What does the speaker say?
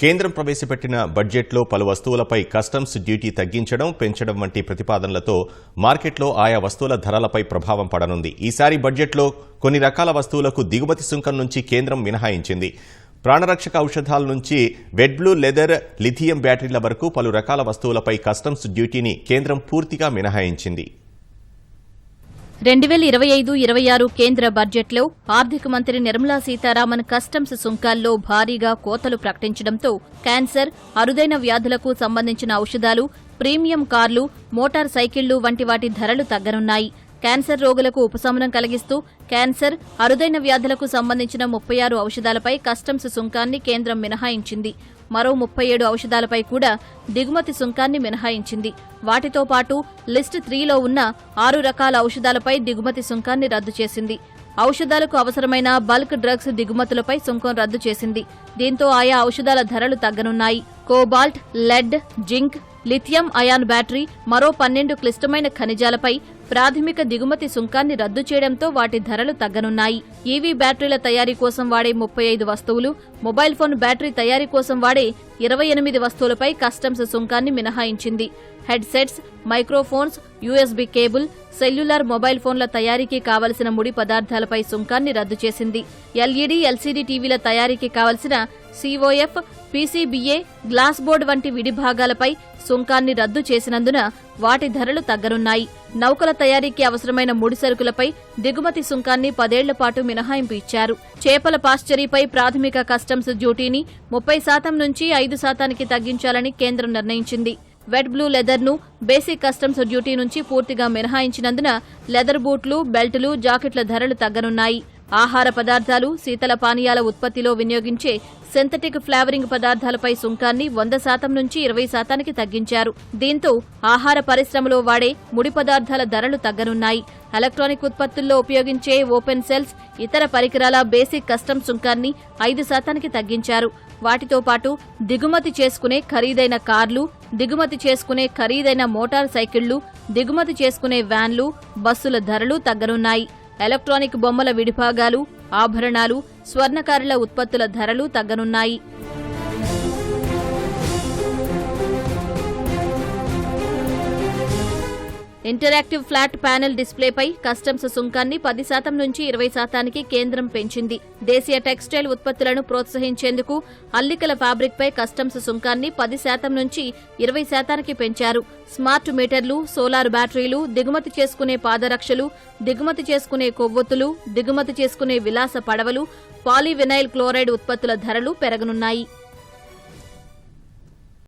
కేంద్రం ప్రవేశపెట్టిన బడ్జెట్లో పలు వస్తువులపై కస్టమ్స్ డ్యూటీ తగ్గించడం, పెంచడం వంటి ప్రతిపాదనలతో మార్కెట్లో ఆయా వస్తువుల ధరలపై ప్రభావం పడనుంది. ఈసారి బడ్జెట్లో కొన్ని రకాల వస్తువులకు దిగుమతి సుంకం నుంచి కేంద్రం మినహాయించింది. ప్రాణరక్షక ఔషధాల నుంచి వెడ్ బ్లూ లెదర్, లిథియం బ్యాటరీల వరకు పలు రకాల వస్తువులపై కస్టమ్స్ డ్యూటీని కేంద్రం పూర్తిగా మినహాయించింది. 2025-26 కేంద్ర బడ్జెట్లో ఆర్థిక మంత్రి నిర్మలా సీతారామన్ కస్టమ్స్ సుంకాల్లో భారీగా కోతలు ప్రకటించడంతో క్యాన్సర్, అరుదైన వ్యాధులకు సంబంధించిన ఔషధాలు, ప్రీమియం కార్లు, మోటార్ సైకిళ్లు వంటి వాటి ధరలు తగ్గనున్నాయి. క్యాన్సర్ రోగులకు ఉపశమనం కలిగిస్తూ క్యాన్సర్, అరుదైన వ్యాధులకు సంబంధించిన 36 ఔషధాలపై కస్టమ్స్ సుంకాన్ని కేంద్రం మినహాయించింది. మరో 37 ఔషధాలపై కూడా దిగుమతి సుంకాన్ని మినహాయించింది. వాటితో పాటు లిస్ట్ 3లో ఉన్న 6 రకాల ఔషధాలపై దిగుమతి సుంకాన్ని రద్దు చేసింది. ఔషధాలకు అవసరమైన బల్క్ డ్రగ్స్ దిగుమతులపై సుంకం రద్దు చేసింది. దీంతో ఆయా ఔషధాల ధరలు తగ్గనున్నాయి. Cobalt, lead, zinc, lithium ion battery, మరో 12 క్లిష్టమైన ఖనిజాలపై ప్రాథమిక దిగుమతి సుంకాన్ని రద్దు చేయడంతో వాటి ధరలు తగ్గనున్నాయి. ఈవీ బ్యాటరీల తయారీ కోసం వాడే 35 వస్తువులు, మొబైల్ ఫోన్ బ్యాటరీ తయారీ కోసం వాడే 28 వస్తువులపై కస్టమ్స్ సుంకాన్ని మినహాయించింది. Headsets, microphones, USB cable, cellular mobile ఫోన్ల తయారీకి కావలసిన ముడి పదార్థాలపై సుంకాన్ని రద్దు చేసింది. ఎల్ఈడీ, ఎల్సీడీ టీవీల తయారీకి కావలసిన సిఓఎఫ్, పీసీబీఏ, గ్లాస్ బోర్డ్ వంటి విడి భాగాలపై సుంకాన్ని రద్దు చేసినందున వాటి ధరలు తగ్గనున్నాయి. నౌకల తయారీకి అవసరమైన ముడి సరుకులపై దిగుమతి సుంకాన్ని 10 ఏళ్ల పాటు మినహాయింపు ఇచ్చారు. చేపల పాశ్చరీపై ప్రాథమిక కస్టమ్స్ డ్యూటీని 30% నుంచి 5% తగ్గించాలని కేంద్రం నిర్ణయించింది. వెడ్ బ్లూ లెదర్ను బేసిక్ కస్టమ్స్ డ్యూటీ నుంచి పూర్తిగా మినహాయించినందున లెదర్ బూట్లు, బెల్టులు, జాకెట్ల ధరలు తగ్గనున్నాయి. ఆహార పదార్థాలు, శీతల పానీయాల ఉత్పత్తిలో వినియోగించే సింథటిక్ ఫ్లేవరింగ్ పదార్థాలపై సుంకాన్ని 100% నుంచి 20%కి తగ్గించారు. దీంతో ఆహార పరిశ్రమలో వాడే ముడి పదార్థాల ధరలు తగ్గనున్నాయి. ఎలక్ట్రానిక్ ఉత్పత్తుల్లో ఉపయోగించే ఓపెన్ సెల్స్, ఇతర పరికరాల బేసిక్ కస్టమ్స్ సుంకాన్ని 5%కి తగ్గించారు. వాటితో పాటు దిగుమతి చేసుకునే ఖరీదైన కార్లు, దిగుమతి చేసుకునే ఖరీదైన మోటార్ సైకిళ్లు, దిగుమతి చేసుకునే వ్యాన్లు, బస్సుల ధరలు తగ్గనున్నాయి. ఎలక్ట్రానిక్ బొమ్మల విడిభాగాలు, ఆభరణాలు, స్వర్ణకారుల ఉత్పత్తుల ధరలు తగ్గనున్నాయి. ఇంటరాక్టివ్ ఫ్లాట్ ప్యానెల్ డిస్ప్లేపై కస్టమ్స్ సుంకాన్ని 10% నుంచి 20%కి కేంద్రం పెంచింది. దేశీయ టెక్స్టైల్ ఉత్పత్తులను ప్రోత్సహించేందుకు అల్లికల ఫ్యాబ్రిక్పై కస్టమ్స్ సుంకాన్ని 10% నుంచి 20%కి పెంచారు. స్మార్ట్ మీటర్లు, సోలార్ బ్యాటరీలు, దిగుమతి చేసుకునే పాదరక్షలు, దిగుమతి చేసుకునే కొవ్వొత్తులు, దిగుమతి చేసుకునే విలాస పడవలు, పాలీవినైల్ క్లోరైడ్ ఉత్పత్తుల ధరలు పెరగనున్నాయి.